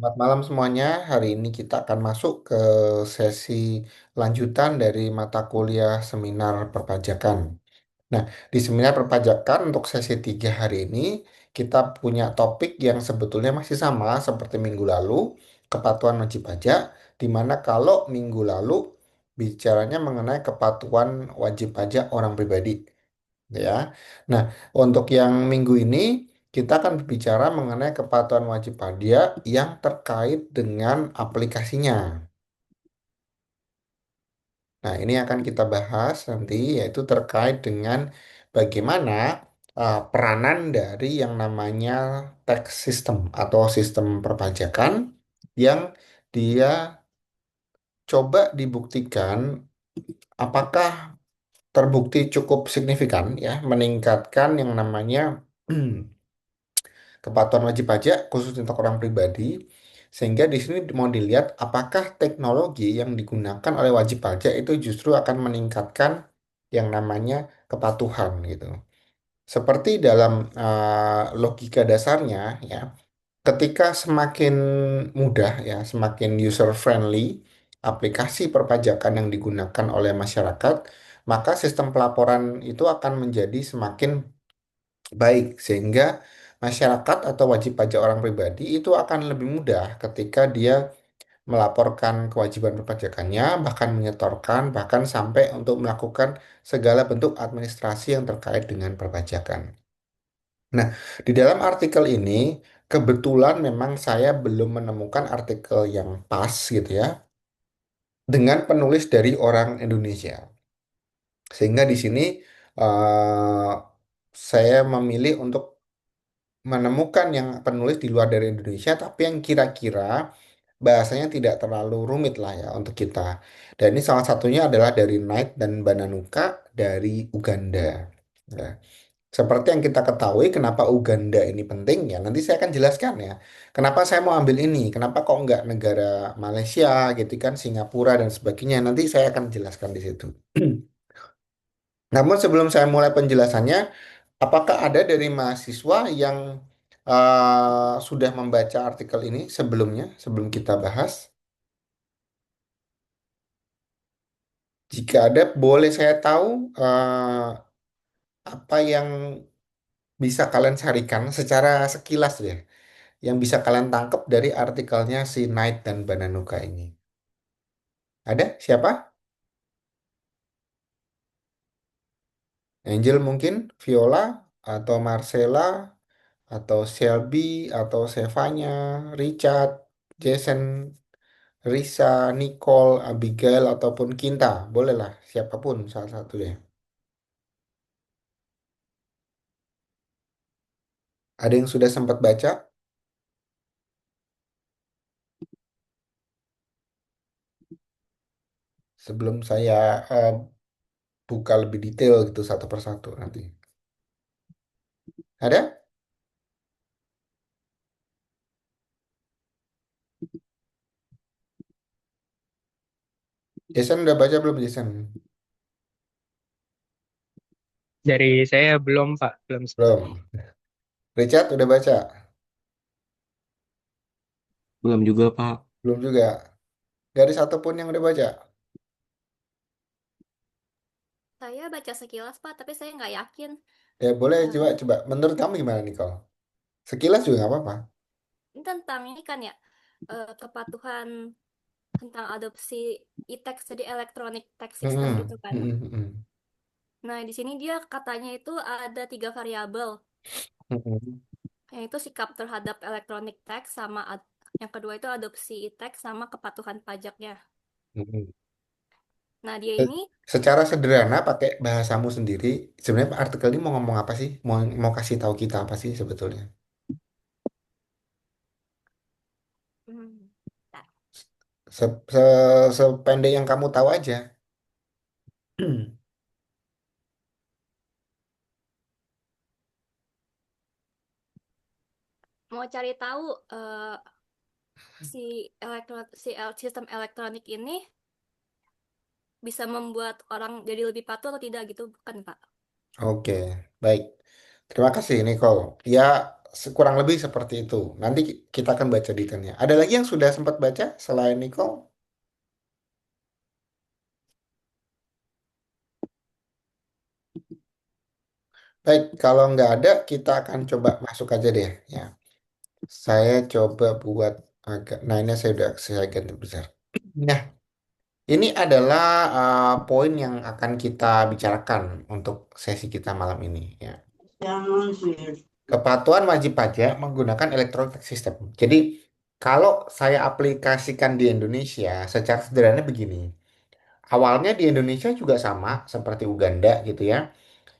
Selamat malam semuanya. Hari ini kita akan masuk ke sesi lanjutan dari mata kuliah seminar perpajakan. Nah, di seminar perpajakan untuk sesi 3 hari ini, kita punya topik yang sebetulnya masih sama seperti minggu lalu, kepatuhan wajib pajak, di mana kalau minggu lalu bicaranya mengenai kepatuhan wajib pajak orang pribadi ya. Nah, untuk yang minggu ini kita akan berbicara mengenai kepatuhan wajib pajak yang terkait dengan aplikasinya. Nah, ini akan kita bahas nanti yaitu terkait dengan bagaimana peranan dari yang namanya tax system atau sistem perpajakan yang dia coba dibuktikan apakah terbukti cukup signifikan ya meningkatkan yang namanya kepatuhan wajib pajak khusus untuk orang pribadi, sehingga di sini mau dilihat apakah teknologi yang digunakan oleh wajib pajak itu justru akan meningkatkan yang namanya kepatuhan gitu. Seperti dalam logika dasarnya ya, ketika semakin mudah ya, semakin user friendly aplikasi perpajakan yang digunakan oleh masyarakat, maka sistem pelaporan itu akan menjadi semakin baik, sehingga masyarakat atau wajib pajak orang pribadi itu akan lebih mudah ketika dia melaporkan kewajiban perpajakannya, bahkan menyetorkan, bahkan sampai untuk melakukan segala bentuk administrasi yang terkait dengan perpajakan. Nah, di dalam artikel ini, kebetulan memang saya belum menemukan artikel yang pas gitu ya, dengan penulis dari orang Indonesia. Sehingga di sini eh, saya memilih untuk menemukan yang penulis di luar dari Indonesia, tapi yang kira-kira bahasanya tidak terlalu rumit lah ya untuk kita. Dan ini salah satunya adalah dari Knight dan Bananuka dari Uganda. Ya. Seperti yang kita ketahui, kenapa Uganda ini penting ya. Nanti saya akan jelaskan ya. Kenapa saya mau ambil ini? Kenapa kok nggak negara Malaysia gitu kan, Singapura dan sebagainya. Nanti saya akan jelaskan di situ. Namun sebelum saya mulai penjelasannya, apakah ada dari mahasiswa yang sudah membaca artikel ini sebelumnya, sebelum kita bahas? Jika ada, boleh saya tahu apa yang bisa kalian carikan secara sekilas ya, yang bisa kalian tangkap dari artikelnya si Knight dan Bananuka ini. Ada? Siapa? Angel mungkin, Viola, atau Marcella, atau Shelby, atau Sevanya, Richard, Jason, Risa, Nicole, Abigail, ataupun Kinta. Bolehlah, siapapun salah satu deh. Ada yang sudah sempat baca sebelum saya eh, buka lebih detail gitu satu persatu nanti. Ada? Jason udah baca belum Jason? Dari saya belum, Pak, belum sempat. Belum. Richard udah baca? Belum juga, Pak. Belum juga. Gak ada satupun yang udah baca. Saya baca sekilas, Pak, tapi saya nggak yakin. Ya boleh coba Eh, coba. Menurut kamu gimana Nicole? Sekilas juga nggak apa-apa. ini tentang ini kan ya, kepatuhan tentang adopsi e-tax, jadi electronic tax system Mm-mm. gitu kan. Mm-mm. Nah, di sini dia katanya itu ada 3 variabel, Mm-mm. yang itu sikap terhadap electronic tax sama yang kedua itu adopsi e-tax sama kepatuhan pajaknya. Mm-mm. Nah, dia Se- ini Secara sederhana pakai bahasamu sendiri, sebenarnya artikel ini mau ngomong apa sih? Mau kasih tahu kita apa sih sebetulnya? hmm, bentar. Sependek yang kamu tahu aja. Mau cari tahu sistem elektronik ini bisa membuat orang jadi lebih patuh atau tidak gitu, bukan, Pak? Oke, baik. Terima kasih Nicole. Ya, kurang lebih seperti itu. Nanti kita akan baca detailnya. Ada lagi yang sudah sempat baca selain Nico? Baik, kalau nggak ada, kita akan coba masuk aja deh. Ya, saya coba buat agak. Nah, ini saya ganti besar. Nah, ini adalah poin yang akan kita bicarakan untuk sesi kita malam ini. Ya, kepatuhan wajib pajak menggunakan electronic system. Jadi, kalau saya aplikasikan di Indonesia, secara sederhana begini. Awalnya di Indonesia juga sama seperti Uganda gitu ya.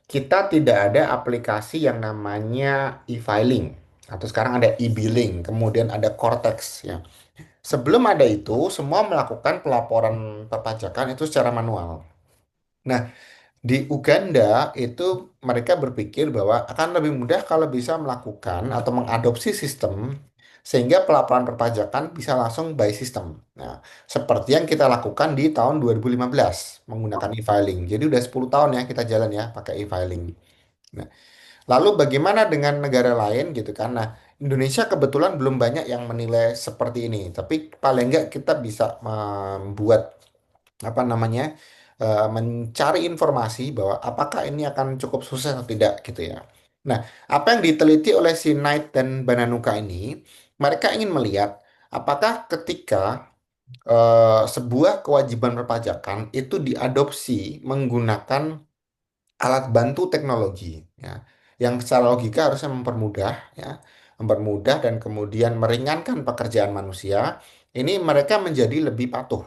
Kita tidak ada aplikasi yang namanya e-filing atau sekarang ada e-billing, kemudian ada Cortex ya. Sebelum ada itu, semua melakukan pelaporan perpajakan itu secara manual. Nah, di Uganda itu mereka berpikir bahwa akan lebih mudah kalau bisa melakukan atau mengadopsi sistem sehingga pelaporan perpajakan bisa langsung by system. Nah, seperti yang kita lakukan di tahun 2015 menggunakan e-filing. Jadi udah 10 tahun ya kita jalan ya pakai e-filing. Nah, lalu bagaimana dengan negara lain gitu kan? Nah, Indonesia kebetulan belum banyak yang menilai seperti ini, tapi paling enggak kita bisa membuat apa namanya mencari informasi bahwa apakah ini akan cukup sukses atau tidak gitu ya. Nah, apa yang diteliti oleh si Knight dan Bananuka ini, mereka ingin melihat apakah ketika sebuah kewajiban perpajakan itu diadopsi menggunakan alat bantu teknologi ya, yang secara logika harusnya mempermudah ya, mempermudah dan kemudian meringankan pekerjaan manusia, ini mereka menjadi lebih patuh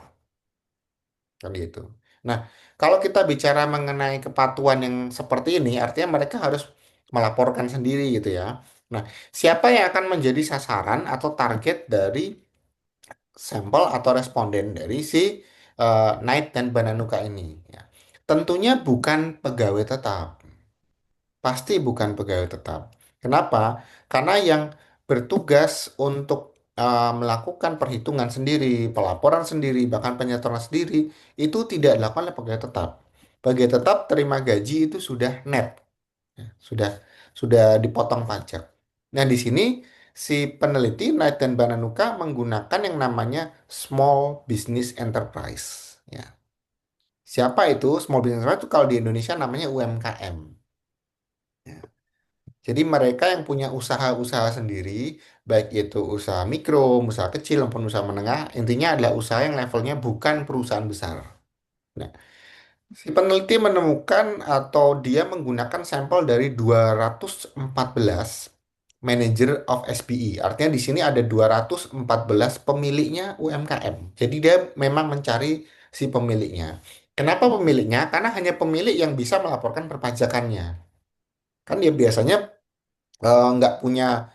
kan gitu. Nah, kalau kita bicara mengenai kepatuhan yang seperti ini, artinya mereka harus melaporkan sendiri gitu ya. Nah, siapa yang akan menjadi sasaran atau target dari sampel atau responden dari si Knight dan Bananuka ini? Ya. Tentunya bukan pegawai tetap, pasti bukan pegawai tetap. Kenapa? Karena yang bertugas untuk melakukan perhitungan sendiri, pelaporan sendiri, bahkan penyetoran sendiri, itu tidak dilakukan oleh pegawai tetap. Pegawai tetap terima gaji itu sudah net, ya, sudah dipotong pajak. Nah, di sini si peneliti Knight dan Bananuka menggunakan yang namanya small business enterprise. Ya. Siapa itu small business enterprise itu kalau di Indonesia namanya UMKM. Jadi mereka yang punya usaha-usaha sendiri, baik itu usaha mikro, usaha kecil maupun usaha menengah, intinya adalah usaha yang levelnya bukan perusahaan besar. Nah, si peneliti menemukan atau dia menggunakan sampel dari 214 manager of SBI. Artinya di sini ada 214 pemiliknya UMKM. Jadi dia memang mencari si pemiliknya. Kenapa pemiliknya? Karena hanya pemilik yang bisa melaporkan perpajakannya. Kan dia biasanya nggak punya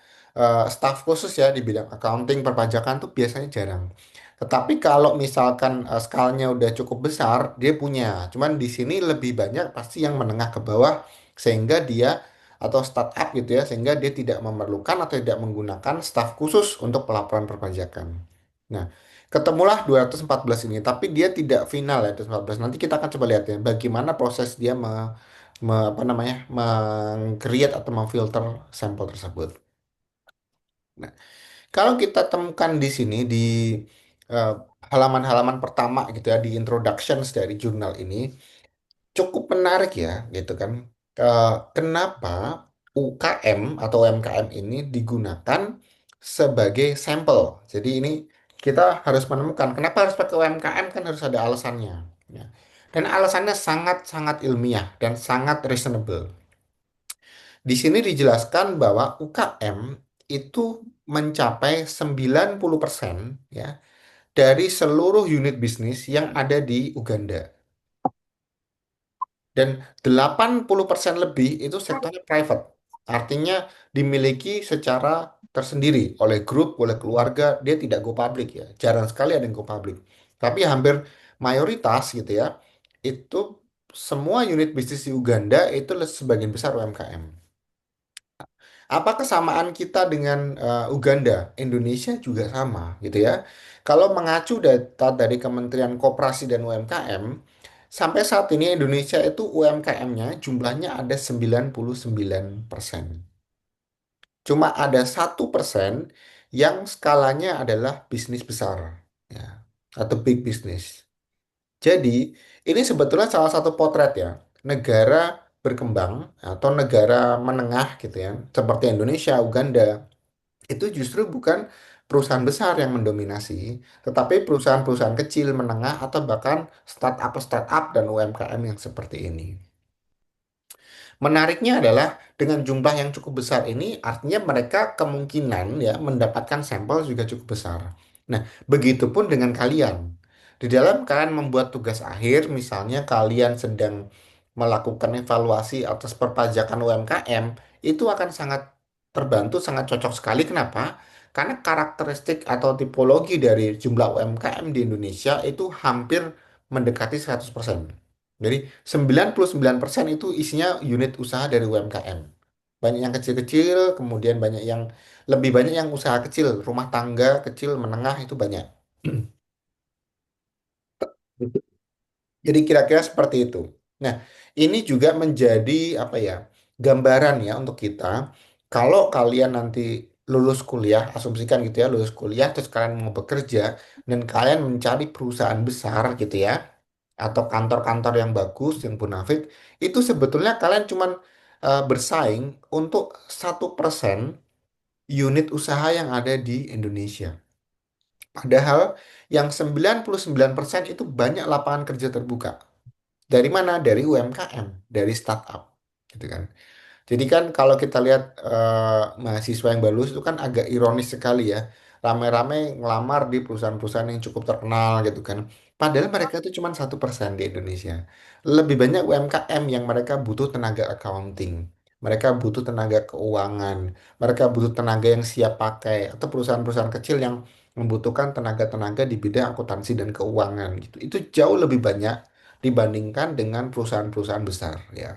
staff khusus ya di bidang accounting perpajakan tuh biasanya jarang. Tetapi kalau misalkan skalanya udah cukup besar, dia punya. Cuman di sini lebih banyak pasti yang menengah ke bawah sehingga dia atau startup gitu ya, sehingga dia tidak memerlukan atau tidak menggunakan staff khusus untuk pelaporan perpajakan. Nah, ketemulah 214 ini, tapi dia tidak final ya 214. Nanti kita akan coba lihat ya bagaimana proses dia apa namanya meng-create atau memfilter sampel tersebut. Nah, kalau kita temukan di sini di eh, halaman-halaman pertama gitu ya di introductions dari jurnal ini cukup menarik ya gitu kan. Kenapa UKM atau UMKM ini digunakan sebagai sampel. Jadi ini kita harus menemukan kenapa harus pakai UMKM kan harus ada alasannya. Ya. Dan alasannya sangat-sangat ilmiah dan sangat reasonable. Di sini dijelaskan bahwa UKM itu mencapai 90% ya dari seluruh unit bisnis yang ada di Uganda. Dan 80% lebih itu sektornya private. Artinya dimiliki secara tersendiri oleh grup, oleh keluarga, dia tidak go public ya. Jarang sekali ada yang go public. Tapi hampir mayoritas gitu ya, itu semua unit bisnis di Uganda itu sebagian besar UMKM. Apa kesamaan kita dengan Uganda? Indonesia juga sama, gitu ya. Kalau mengacu data dari Kementerian Koperasi dan UMKM, sampai saat ini Indonesia itu UMKM-nya jumlahnya ada 99%. Cuma ada 1% yang skalanya adalah bisnis besar, ya, atau big business. Jadi, ini sebetulnya salah satu potret ya, negara berkembang atau negara menengah gitu ya, seperti Indonesia, Uganda, itu justru bukan perusahaan besar yang mendominasi, tetapi perusahaan-perusahaan kecil, menengah, atau bahkan startup-startup dan UMKM yang seperti ini. Menariknya adalah dengan jumlah yang cukup besar ini, artinya mereka kemungkinan ya mendapatkan sampel juga cukup besar. Nah, begitupun dengan kalian. Di dalam kalian membuat tugas akhir, misalnya kalian sedang melakukan evaluasi atas perpajakan UMKM, itu akan sangat terbantu, sangat cocok sekali. Kenapa? Karena karakteristik atau tipologi dari jumlah UMKM di Indonesia itu hampir mendekati 100%. Jadi 99% itu isinya unit usaha dari UMKM. Banyak yang kecil-kecil, kemudian banyak yang lebih banyak yang usaha kecil, rumah tangga kecil, menengah itu banyak. Jadi kira-kira seperti itu. Nah, ini juga menjadi apa ya? Gambaran ya untuk kita. Kalau kalian nanti lulus kuliah, asumsikan gitu ya, lulus kuliah terus kalian mau bekerja dan kalian mencari perusahaan besar gitu ya, atau kantor-kantor yang bagus, yang bonafit, itu sebetulnya kalian cuman bersaing untuk 1% unit usaha yang ada di Indonesia. Padahal yang 99% itu banyak lapangan kerja terbuka. Dari mana? Dari UMKM, dari startup. Gitu kan. Jadi kan kalau kita lihat mahasiswa yang baru lulus itu kan agak ironis sekali ya. Rame-rame ngelamar di perusahaan-perusahaan yang cukup terkenal gitu kan. Padahal mereka itu cuma 1% di Indonesia. Lebih banyak UMKM yang mereka butuh tenaga accounting. Mereka butuh tenaga keuangan. Mereka butuh tenaga yang siap pakai. Atau perusahaan-perusahaan kecil yang membutuhkan tenaga-tenaga di bidang akuntansi dan keuangan gitu. Itu jauh lebih banyak dibandingkan dengan perusahaan-perusahaan besar ya.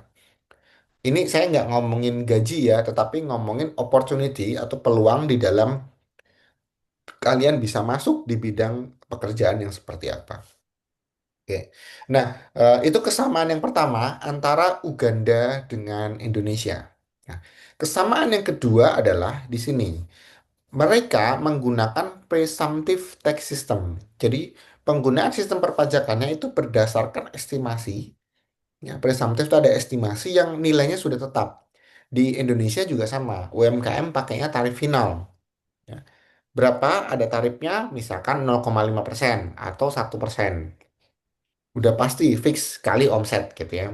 Ini saya nggak ngomongin gaji ya, tetapi ngomongin opportunity atau peluang di dalam kalian bisa masuk di bidang pekerjaan yang seperti apa. Oke. Nah, itu kesamaan yang pertama antara Uganda dengan Indonesia. Nah, kesamaan yang kedua adalah di sini. Mereka menggunakan presumptive tax system. Jadi, penggunaan sistem perpajakannya itu berdasarkan estimasi. Ya, presumptif itu ada estimasi yang nilainya sudah tetap. Di Indonesia juga sama. UMKM pakainya tarif final. Ya. Berapa ada tarifnya? Misalkan 0,5% atau 1%. Udah pasti fix kali omset gitu ya.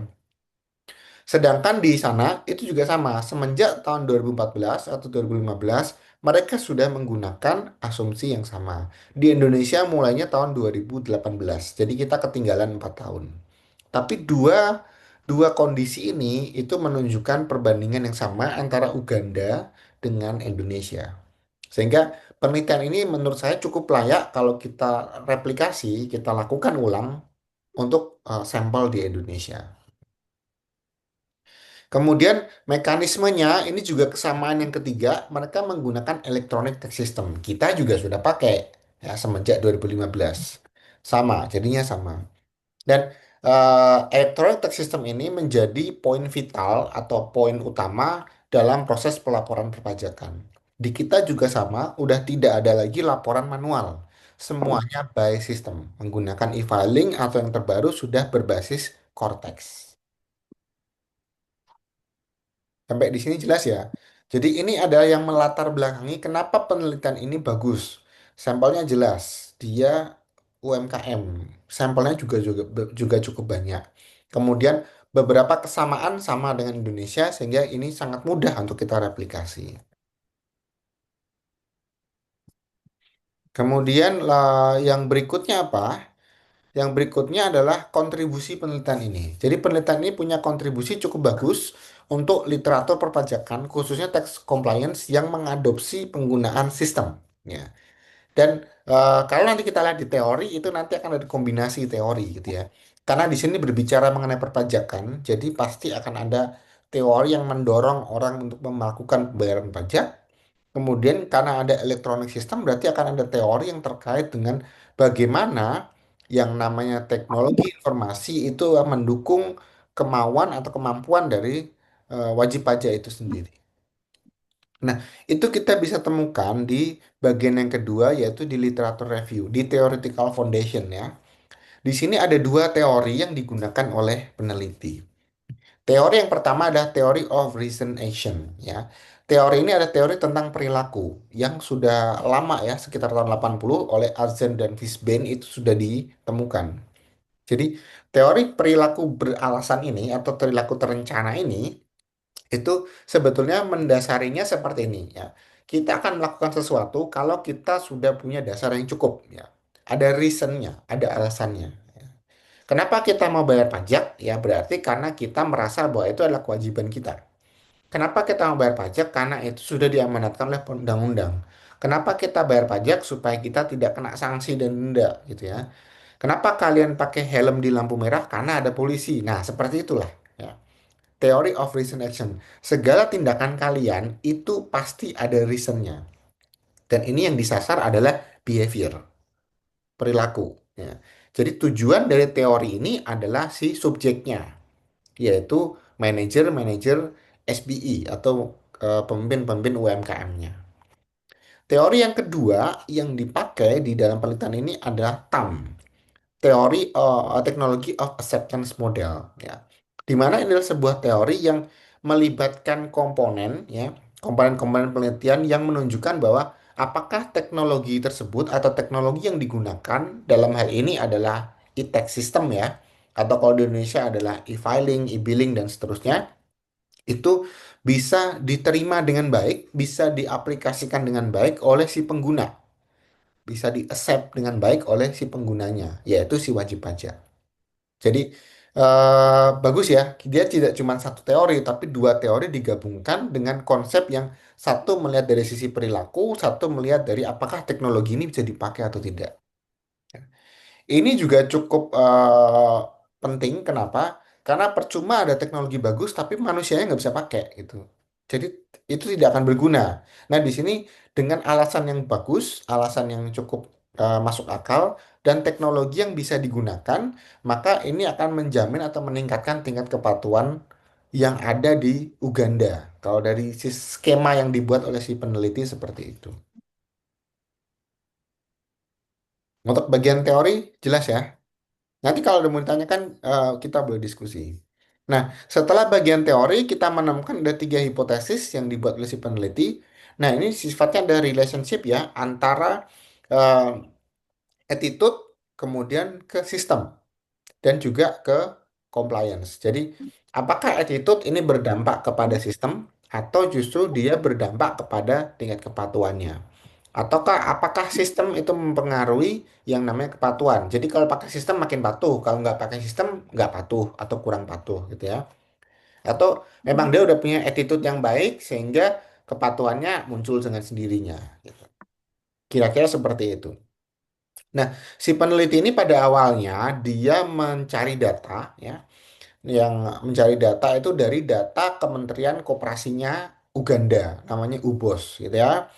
Sedangkan di sana itu juga sama. Semenjak tahun 2014 atau 2015, mereka sudah menggunakan asumsi yang sama. Di Indonesia mulainya tahun 2018. Jadi kita ketinggalan 4 tahun. Tapi dua dua kondisi ini itu menunjukkan perbandingan yang sama antara Uganda dengan Indonesia. Sehingga penelitian ini menurut saya cukup layak kalau kita replikasi, kita lakukan ulang untuk sampel di Indonesia. Kemudian mekanismenya ini juga kesamaan yang ketiga, mereka menggunakan electronic tax system. Kita juga sudah pakai ya semenjak 2015. Sama, jadinya sama. Dan electronic tax system ini menjadi poin vital atau poin utama dalam proses pelaporan perpajakan. Di kita juga sama, udah tidak ada lagi laporan manual. Semuanya by system, menggunakan e-filing atau yang terbaru sudah berbasis Cortex. Sampai di sini jelas ya. Jadi ini adalah yang melatar belakangi kenapa penelitian ini bagus. Sampelnya jelas, dia UMKM. Sampelnya juga cukup banyak. Kemudian beberapa kesamaan sama dengan Indonesia sehingga ini sangat mudah untuk kita replikasi. Kemudian yang berikutnya apa? Yang berikutnya adalah kontribusi penelitian ini. Jadi penelitian ini punya kontribusi cukup bagus untuk literatur perpajakan, khususnya tax compliance yang mengadopsi penggunaan sistem. Ya. Dan kalau nanti kita lihat di teori, itu nanti akan ada kombinasi teori gitu ya. Karena di sini berbicara mengenai perpajakan, jadi pasti akan ada teori yang mendorong orang untuk melakukan pembayaran pajak. Kemudian karena ada electronic system berarti akan ada teori yang terkait dengan bagaimana yang namanya teknologi informasi itu mendukung kemauan atau kemampuan dari wajib pajak itu sendiri. Nah, itu kita bisa temukan di bagian yang kedua, yaitu di literature review, di theoretical foundation ya. Di sini ada dua teori yang digunakan oleh peneliti. Teori yang pertama adalah teori of reason action ya. Teori ini ada teori tentang perilaku yang sudah lama ya, sekitar tahun 80 oleh Arzen dan Fishbein itu sudah ditemukan. Jadi, teori perilaku beralasan ini atau perilaku terencana ini itu sebetulnya mendasarinya seperti ini ya. Kita akan melakukan sesuatu kalau kita sudah punya dasar yang cukup ya. Ada reasonnya, ada alasannya. Ya. Kenapa kita mau bayar pajak? Ya berarti karena kita merasa bahwa itu adalah kewajiban kita. Kenapa kita mau bayar pajak? Karena itu sudah diamanatkan oleh undang-undang. Kenapa kita bayar pajak? Supaya kita tidak kena sanksi dan denda gitu ya. Kenapa kalian pakai helm di lampu merah? Karena ada polisi. Nah, seperti itulah ya. Teori of reason action. Segala tindakan kalian itu pasti ada reasonnya. Dan ini yang disasar adalah behavior, perilaku. Ya. Jadi tujuan dari teori ini adalah si subjeknya, yaitu manajer-manajer SBI atau pemimpin-pemimpin UMKM-nya. Teori yang kedua yang dipakai di dalam penelitian ini adalah TAM, teori teknologi of acceptance model ya. Di mana ini adalah sebuah teori yang melibatkan komponen ya, komponen-komponen penelitian yang menunjukkan bahwa apakah teknologi tersebut atau teknologi yang digunakan dalam hal ini adalah e-tax system ya, atau kalau di Indonesia adalah e-filing, e-billing dan seterusnya, itu bisa diterima dengan baik, bisa diaplikasikan dengan baik oleh si pengguna, bisa di-accept dengan baik oleh si penggunanya, yaitu si wajib pajak. Jadi bagus ya, dia tidak cuma satu teori, tapi dua teori digabungkan dengan konsep yang satu melihat dari sisi perilaku, satu melihat dari apakah teknologi ini bisa dipakai atau tidak. Ini juga cukup penting. Kenapa? Karena percuma ada teknologi bagus, tapi manusianya nggak bisa pakai gitu. Jadi itu tidak akan berguna. Nah, di sini dengan alasan yang bagus, alasan yang cukup masuk akal, dan teknologi yang bisa digunakan, maka ini akan menjamin atau meningkatkan tingkat kepatuhan yang ada di Uganda. Kalau dari si skema yang dibuat oleh si peneliti seperti itu. Untuk bagian teori, jelas ya. Nanti kalau ada mau ditanyakan, kita boleh diskusi. Nah, setelah bagian teori, kita menemukan ada tiga hipotesis yang dibuat oleh si peneliti. Nah, ini sifatnya ada relationship ya antara eh, attitude, kemudian ke sistem, dan juga ke compliance. Jadi, apakah attitude ini berdampak kepada sistem, atau justru dia berdampak kepada tingkat kepatuhannya? Ataukah apakah sistem itu mempengaruhi yang namanya kepatuhan? Jadi kalau pakai sistem makin patuh, kalau nggak pakai sistem nggak patuh atau kurang patuh gitu ya. Atau memang dia udah punya attitude yang baik sehingga kepatuhannya muncul dengan sendirinya. Gitu. Kira-kira seperti itu. Nah, si peneliti ini pada awalnya dia mencari data ya, yang mencari data itu dari data Kementerian Koperasinya Uganda, namanya UBOS gitu ya.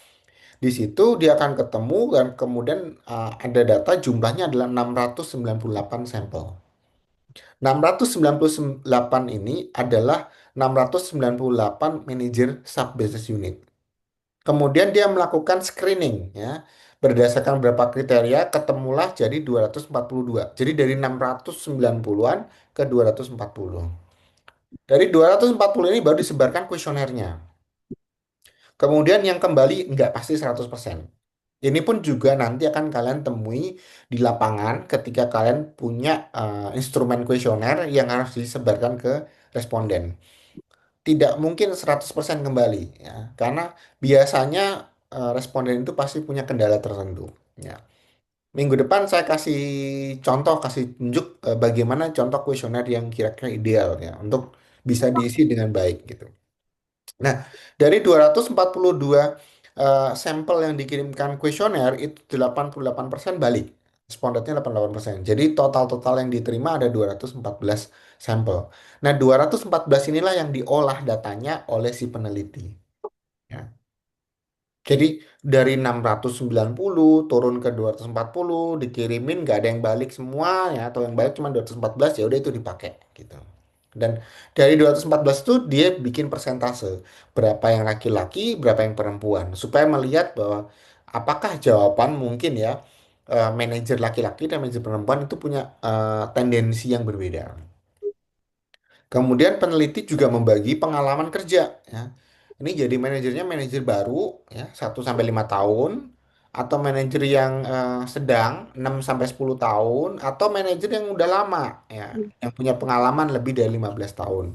Di situ dia akan ketemu dan kemudian ada data jumlahnya adalah 698 sampel. 698 ini adalah 698 manajer sub business unit. Kemudian dia melakukan screening ya. Berdasarkan beberapa kriteria ketemulah jadi 242. Jadi dari 690-an ke 240. Dari 240 ini baru disebarkan kuesionernya. Kemudian yang kembali nggak pasti 100%. Ini pun juga nanti akan kalian temui di lapangan ketika kalian punya instrumen kuesioner yang harus disebarkan ke responden. Tidak mungkin 100% kembali ya, karena biasanya responden itu pasti punya kendala tertentu ya. Minggu depan saya kasih contoh, kasih tunjuk bagaimana contoh kuesioner yang kira-kira ideal ya untuk bisa diisi dengan baik gitu. Nah, dari 242 sampel yang dikirimkan kuesioner itu 88% balik. Respondennya 88%. Jadi total-total yang diterima ada 214 sampel. Nah, 214 inilah yang diolah datanya oleh si peneliti. Ya. Jadi dari 690 turun ke 240 dikirimin nggak ada yang balik semua ya, atau yang balik cuma 214 ya udah itu dipakai gitu. Dan dari 214 itu dia bikin persentase. Berapa yang laki-laki, berapa yang perempuan. Supaya melihat bahwa apakah jawaban mungkin ya manajer laki-laki dan manajer perempuan itu punya tendensi yang berbeda. Kemudian peneliti juga membagi pengalaman kerja ya. Ini jadi manajernya manajer baru ya 1 sampai 5 tahun atau manajer yang sedang 6 sampai 10 tahun atau manajer yang udah lama ya yang punya pengalaman lebih dari 15 tahun.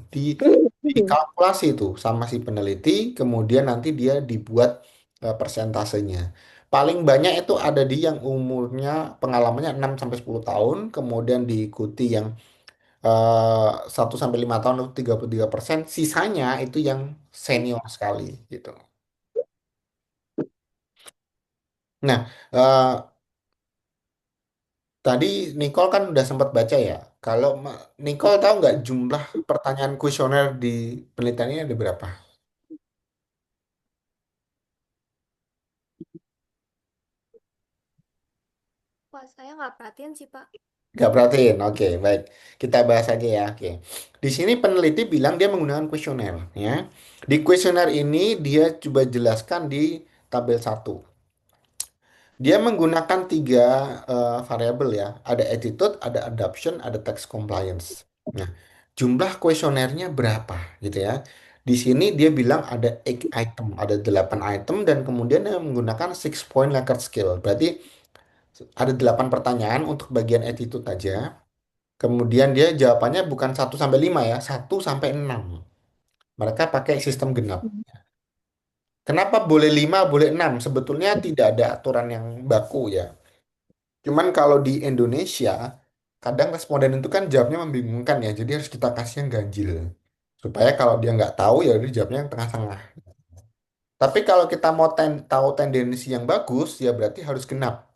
Dikalkulasi itu sama si peneliti kemudian nanti dia dibuat persentasenya. Paling banyak itu ada di yang umurnya pengalamannya 6 sampai 10 tahun kemudian diikuti yang 1 sampai 5 tahun itu 33%, sisanya itu yang senior sekali gitu. Nah, tadi Nicole kan udah sempat baca ya. Kalau Nicole tahu nggak jumlah pertanyaan kuesioner di penelitian ini ada berapa? Wah, saya nggak perhatiin sih, Pak. Nggak perhatiin. Oke, baik. Kita bahas aja ya. Oke. Di sini peneliti bilang dia menggunakan kuesioner ya. Di kuesioner ini dia coba jelaskan di tabel 1. Dia menggunakan 3 variabel ya. Ada attitude, ada adoption, ada tax compliance. Nah, jumlah kuesionernya berapa gitu ya. Di sini dia bilang ada 8 item, ada 8 item dan kemudian dia menggunakan 6 point Likert scale. Berarti ada 8 pertanyaan untuk bagian attitude aja. Kemudian dia jawabannya bukan 1 sampai 5 ya, 1 sampai 6. Mereka pakai sistem genap. Kenapa boleh 5, boleh 6? Sebetulnya tidak ada aturan yang baku ya. Cuman kalau di Indonesia, kadang responden itu kan jawabnya membingungkan ya. Jadi harus kita kasih yang ganjil. Supaya kalau dia nggak tahu, ya udah jawabnya yang tengah-tengah. Tapi kalau kita mau tahu tendensi yang bagus, ya berarti harus genap.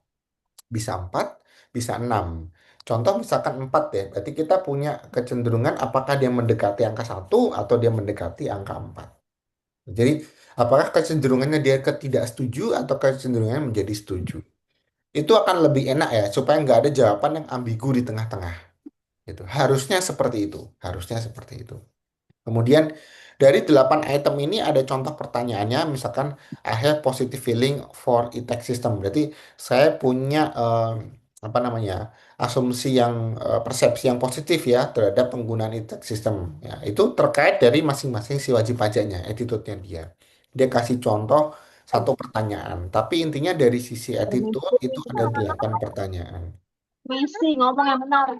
Bisa 4, bisa 6. Contoh misalkan 4 ya, berarti kita punya kecenderungan apakah dia mendekati angka 1 atau dia mendekati angka 4. Jadi, apakah kecenderungannya dia ke tidak setuju atau kecenderungannya menjadi setuju. Itu akan lebih enak ya, supaya nggak ada jawaban yang ambigu di tengah-tengah. Gitu. Harusnya seperti itu. Harusnya seperti itu. Kemudian dari 8 item ini ada contoh pertanyaannya, misalkan I have positive feeling for e-tax system. Berarti saya punya apa namanya asumsi yang persepsi yang positif ya terhadap penggunaan e-tax system. Ya, itu terkait dari masing-masing si wajib pajaknya, attitude-nya dia. Dia kasih contoh 1 pertanyaan, tapi intinya dari sisi attitude itu ada 8 pertanyaan. Masih ngomong yang benar.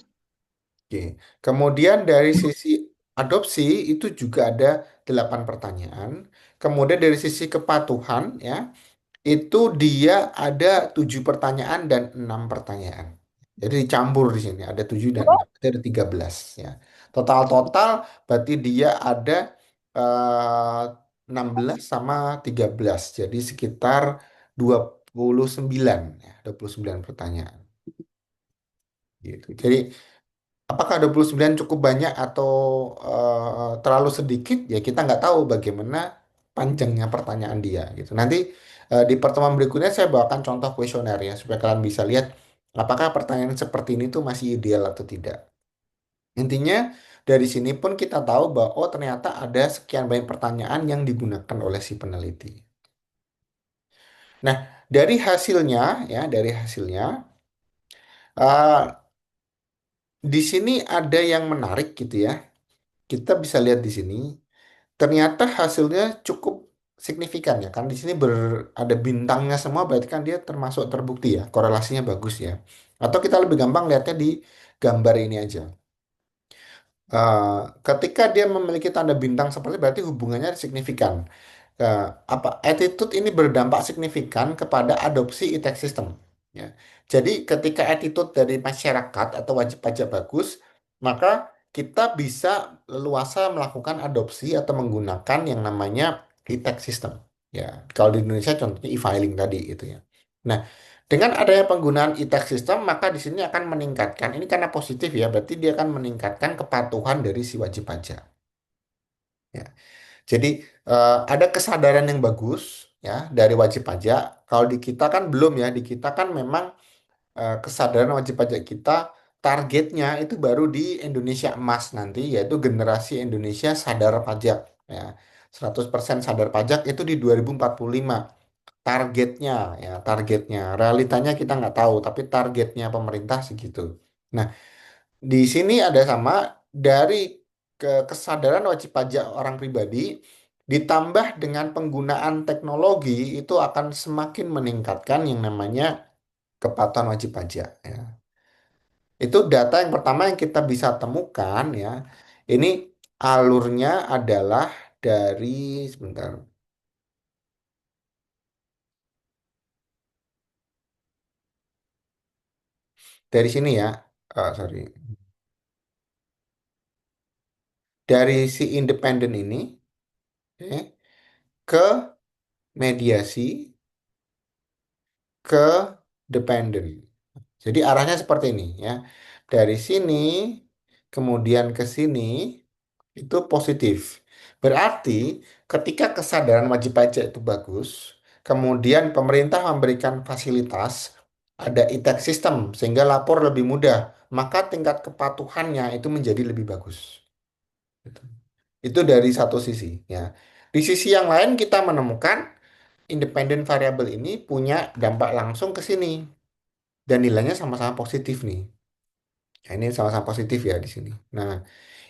Oke. Kemudian dari sisi adopsi itu juga ada 8 pertanyaan. Kemudian dari sisi kepatuhan ya, itu dia ada 7 pertanyaan dan 6 pertanyaan. Jadi dicampur di sini ada 7 dan 6. Itu ada 13 ya. Total-total berarti dia ada eh, 16 sama 13. Jadi sekitar 29 ya, 29 pertanyaan gitu. Jadi apakah 29 cukup banyak atau terlalu sedikit? Ya kita nggak tahu bagaimana panjangnya pertanyaan dia gitu. Nanti di pertemuan berikutnya saya bawakan contoh kuesioner ya supaya kalian bisa lihat apakah pertanyaan seperti ini tuh masih ideal atau tidak. Intinya dari sini pun kita tahu bahwa oh ternyata ada sekian banyak pertanyaan yang digunakan oleh si peneliti. Nah, dari hasilnya ya, dari hasilnya eh, di sini ada yang menarik gitu ya. Kita bisa lihat di sini. Ternyata hasilnya cukup signifikan ya kan di sini ada bintangnya semua berarti kan dia termasuk terbukti ya korelasinya bagus ya atau kita lebih gampang lihatnya di gambar ini aja. Eh, Ketika dia memiliki tanda bintang seperti berarti hubungannya signifikan. Apa attitude ini berdampak signifikan kepada adopsi e-tax system ya. Jadi ketika attitude dari masyarakat atau wajib pajak bagus, maka kita bisa leluasa melakukan adopsi atau menggunakan yang namanya e-tax system ya. Kalau di Indonesia contohnya e-filing tadi itu ya. Nah, dengan adanya penggunaan e-tax system, maka di sini akan meningkatkan, ini karena positif ya, berarti dia akan meningkatkan kepatuhan dari si wajib pajak. Ya. Jadi ada kesadaran yang bagus ya dari wajib pajak. Kalau di kita kan belum ya, di kita kan memang kesadaran wajib pajak kita targetnya itu baru di Indonesia emas nanti, yaitu generasi Indonesia sadar pajak. Ya, 100% sadar pajak itu di 2045. Targetnya, ya targetnya. Realitanya kita nggak tahu, tapi targetnya pemerintah segitu. Nah, di sini ada sama dari kesadaran wajib pajak orang pribadi ditambah dengan penggunaan teknologi itu akan semakin meningkatkan yang namanya kepatuhan wajib pajak. Ya. Itu data yang pertama yang kita bisa temukan ya. Ini alurnya adalah dari sebentar. Dari sini ya. Sorry. Dari si independen ini oke, ke mediasi ke dependen. Jadi arahnya seperti ini ya. Dari sini kemudian ke sini itu positif. Berarti ketika kesadaran wajib pajak itu bagus, kemudian pemerintah memberikan fasilitas, ada e-tax system sehingga lapor lebih mudah, maka tingkat kepatuhannya itu menjadi lebih bagus. Gitu. Itu dari satu sisi ya. Di sisi yang lain kita menemukan independent variable ini punya dampak langsung ke sini dan nilainya sama-sama positif nih. Ya, ini sama-sama positif ya di sini. Nah,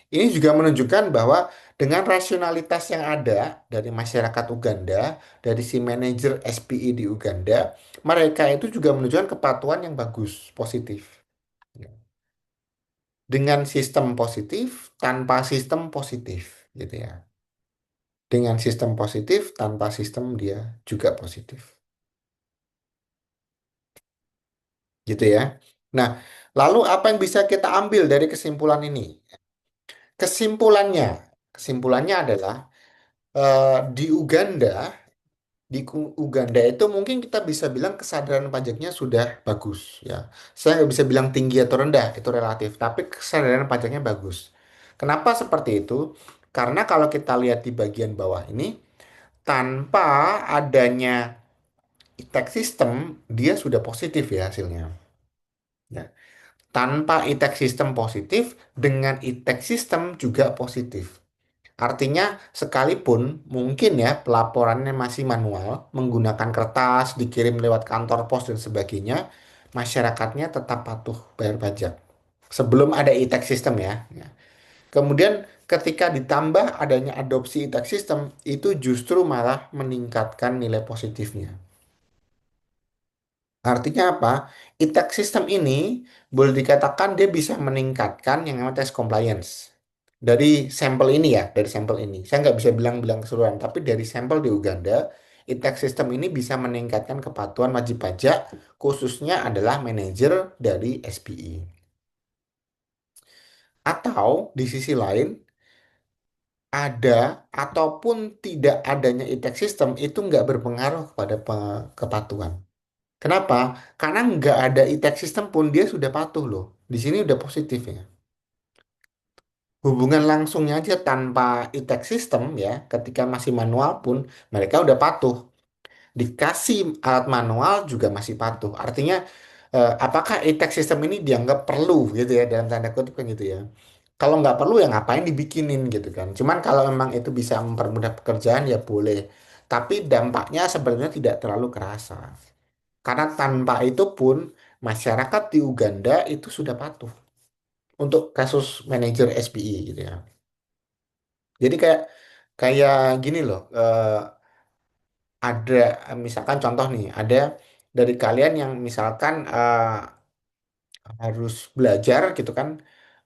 ini juga menunjukkan bahwa dengan rasionalitas yang ada dari masyarakat Uganda, dari si manajer SPI di Uganda, mereka itu juga menunjukkan kepatuhan yang bagus, positif. Ya. Dengan sistem positif, tanpa sistem positif, gitu ya. Dengan sistem positif, tanpa sistem dia juga positif, gitu ya. Nah, lalu apa yang bisa kita ambil dari kesimpulan ini? Kesimpulannya, kesimpulannya adalah di Uganda, Uganda itu mungkin kita bisa bilang kesadaran pajaknya sudah bagus ya. Saya nggak bisa bilang tinggi atau rendah, itu relatif. Tapi kesadaran pajaknya bagus. Kenapa seperti itu? Karena kalau kita lihat di bagian bawah ini, tanpa adanya e-tax system, dia sudah positif ya hasilnya. Ya. Tanpa e-tax system positif, dengan e-tax system juga positif. Artinya, sekalipun mungkin ya pelaporannya masih manual, menggunakan kertas, dikirim lewat kantor pos dan sebagainya, masyarakatnya tetap patuh bayar pajak. Sebelum ada e-tax system ya. Ya. Kemudian ketika ditambah adanya adopsi e-tax system, itu justru malah meningkatkan nilai positifnya. Artinya apa? E-tax system ini boleh dikatakan dia bisa meningkatkan yang namanya tes compliance. Dari sampel ini ya, dari sampel ini. Saya nggak bisa bilang-bilang keseluruhan, tapi dari sampel di Uganda, e-tax system ini bisa meningkatkan kepatuhan wajib pajak, khususnya adalah manajer dari SPI. Atau di sisi lain, ada ataupun tidak adanya e-tax system itu nggak berpengaruh kepada kepatuhan. Kenapa? Karena nggak ada e-tax system pun dia sudah patuh loh. Di sini udah positif ya. Hubungan langsungnya aja tanpa e-tax system ya, ketika masih manual pun mereka udah patuh. Dikasih alat manual juga masih patuh. Artinya apakah e-tax system ini dianggap perlu gitu ya dalam tanda kutip kan gitu ya. Kalau nggak perlu ya ngapain dibikinin gitu kan. Cuman kalau memang itu bisa mempermudah pekerjaan ya boleh. Tapi dampaknya sebenarnya tidak terlalu kerasa. Karena tanpa itu pun masyarakat di Uganda itu sudah patuh untuk kasus manajer SPI gitu ya. Jadi kayak kayak gini loh, ada misalkan contoh nih, ada dari kalian yang misalkan harus belajar gitu kan,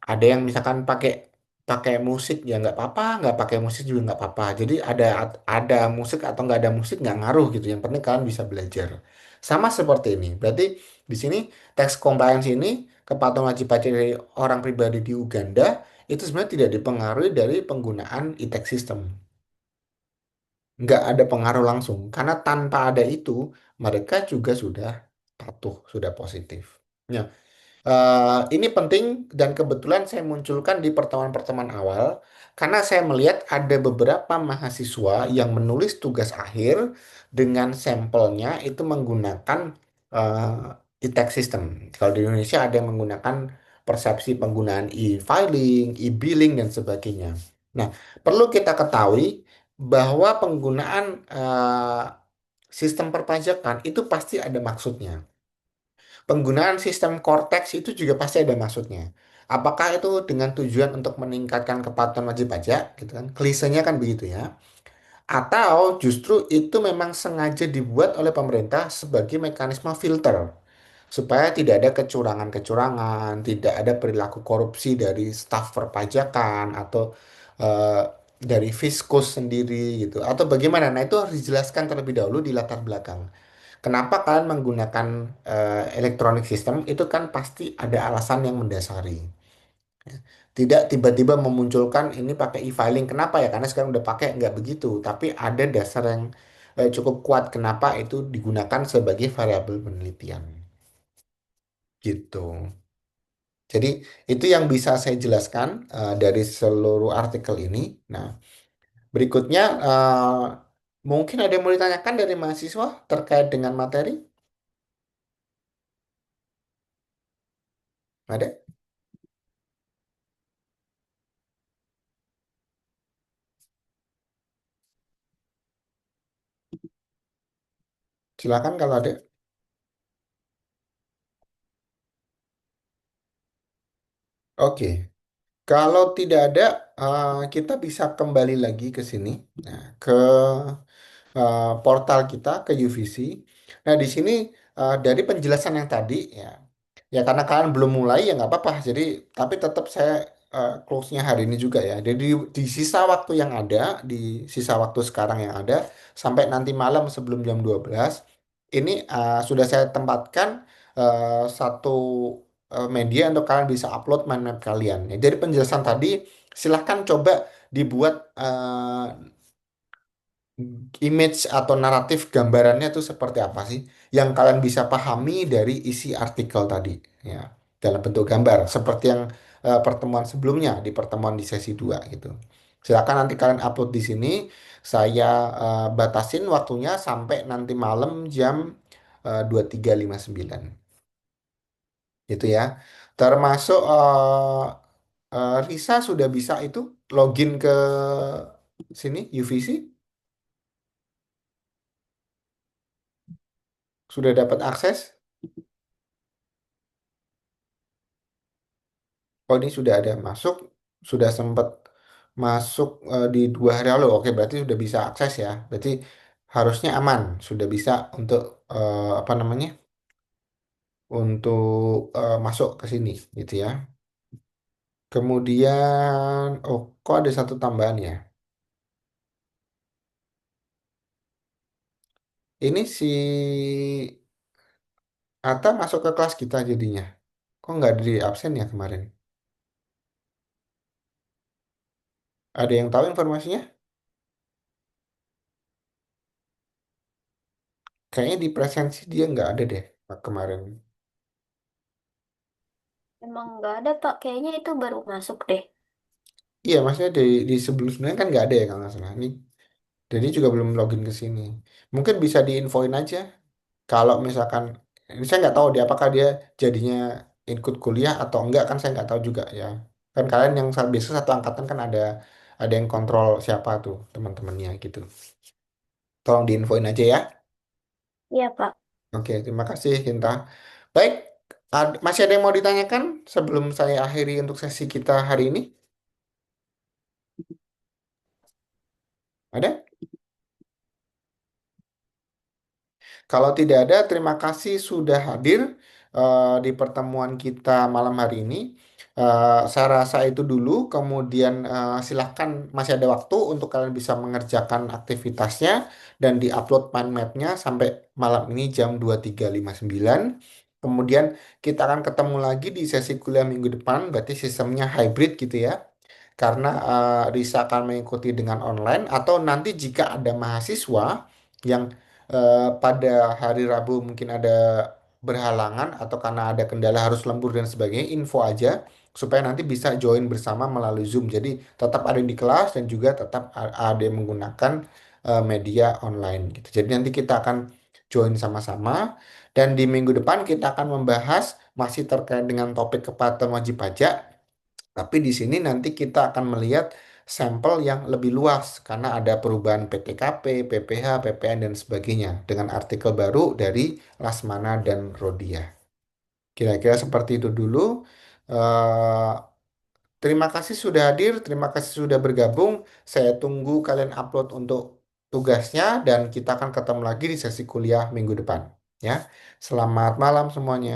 ada yang misalkan pakai pakai musik ya nggak apa-apa, nggak pakai musik juga nggak apa-apa. Jadi ada musik atau nggak ada musik nggak ngaruh gitu. Yang penting kalian bisa belajar. Sama seperti ini. Berarti di sini tax compliance ini kepatuhan wajib pajak dari orang pribadi di Uganda itu sebenarnya tidak dipengaruhi dari penggunaan e-tax system. Nggak ada pengaruh langsung karena tanpa ada itu mereka juga sudah patuh, sudah positif. Ya, ini penting dan kebetulan saya munculkan di pertemuan-pertemuan awal karena saya melihat ada beberapa mahasiswa yang menulis tugas akhir dengan sampelnya itu menggunakan e-tax system. Kalau di Indonesia ada yang menggunakan persepsi penggunaan e-filing, e-billing, dan sebagainya. Nah, perlu kita ketahui bahwa penggunaan sistem perpajakan itu pasti ada maksudnya. Penggunaan sistem Cortex itu juga pasti ada maksudnya. Apakah itu dengan tujuan untuk meningkatkan kepatuhan wajib pajak, gitu kan? Klisenya kan begitu ya. Atau justru itu memang sengaja dibuat oleh pemerintah sebagai mekanisme filter supaya tidak ada kecurangan-kecurangan, tidak ada perilaku korupsi dari staf perpajakan atau eh, dari fiskus sendiri gitu. Atau bagaimana? Nah, itu harus dijelaskan terlebih dahulu di latar belakang. Kenapa kalian menggunakan electronic system? Itu kan pasti ada alasan yang mendasari. Tidak tiba-tiba memunculkan ini pakai e-filing. Kenapa ya? Karena sekarang udah pakai nggak begitu. Tapi ada dasar yang cukup kuat kenapa itu digunakan sebagai variabel penelitian. Gitu. Jadi itu yang bisa saya jelaskan dari seluruh artikel ini. Nah, berikutnya mungkin ada yang mau ditanyakan dari mahasiswa terkait dengan materi? Ada? Silakan kalau ada. Oke. Kalau tidak ada, kita bisa kembali lagi ke sini, nah, ke portal kita, ke UVC. Nah, di sini dari penjelasan yang tadi, ya, ya karena kalian belum mulai ya nggak apa-apa. Jadi, tapi tetap saya close-nya hari ini juga ya. Jadi di sisa waktu yang ada, di sisa waktu sekarang yang ada, sampai nanti malam sebelum jam 12, ini sudah saya tempatkan satu media untuk kalian bisa upload mind map kalian. Ya, dari penjelasan tadi, silahkan coba dibuat image atau naratif gambarannya itu seperti apa sih yang kalian bisa pahami dari isi artikel tadi ya dalam bentuk gambar seperti yang pertemuan sebelumnya di pertemuan di sesi 2 gitu. Silakan nanti kalian upload di sini. Saya batasin waktunya sampai nanti malam jam 23.59 gitu ya. Termasuk Risa sudah bisa itu login ke sini UVC, sudah dapat akses. Oh, ini sudah ada masuk, sudah sempat masuk di 2 hari lalu. Oke, berarti sudah bisa akses ya. Berarti harusnya aman, sudah bisa untuk apa namanya, untuk masuk ke sini, gitu ya. Kemudian, oh, kok ada satu tambahan ya? Ini si Ata masuk ke kelas kita jadinya. Kok nggak di absen ya kemarin? Ada yang tahu informasinya? Kayaknya di presensi dia nggak ada deh kemarin. Emang nggak ada, Pak. Kayaknya itu baru masuk deh. Iya, maksudnya di sebelum-sebelumnya kan nggak ada ya kalau nggak salah. Ini jadi juga belum login ke sini. Mungkin bisa diinfoin aja kalau misalkan ini saya nggak tahu dia apakah dia jadinya ikut kuliah atau enggak kan saya nggak tahu juga ya. Kan kalian yang biasa satu angkatan kan ada yang kontrol siapa tuh teman-temannya gitu. Tolong diinfoin aja ya. Iya, Pak. Oke, terima kasih Kinta. Baik, masih ada yang mau ditanyakan sebelum saya akhiri untuk sesi kita hari ini? Ada? Kalau tidak ada, terima kasih sudah hadir di pertemuan kita malam hari ini. Saya rasa itu dulu, kemudian silahkan masih ada waktu untuk kalian bisa mengerjakan aktivitasnya dan diupload mind map-nya sampai malam ini jam 23.59. Kemudian kita akan ketemu lagi di sesi kuliah minggu depan, berarti sistemnya hybrid gitu ya karena Risa akan mengikuti dengan online atau nanti jika ada mahasiswa yang pada hari Rabu mungkin ada berhalangan atau karena ada kendala harus lembur dan sebagainya, info aja supaya nanti bisa join bersama melalui Zoom. Jadi tetap ada di kelas dan juga tetap ada yang menggunakan media online gitu. Jadi nanti kita akan join sama-sama. Dan di minggu depan kita akan membahas masih terkait dengan topik kepatuhan wajib pajak. Tapi di sini nanti kita akan melihat sampel yang lebih luas karena ada perubahan PTKP, PPH, PPN dan sebagainya dengan artikel baru dari Lasmana dan Rodia. Kira-kira seperti itu dulu. Eh, Terima kasih sudah hadir, terima kasih sudah bergabung. Saya tunggu kalian upload untuk tugasnya dan kita akan ketemu lagi di sesi kuliah minggu depan. Ya, selamat malam semuanya.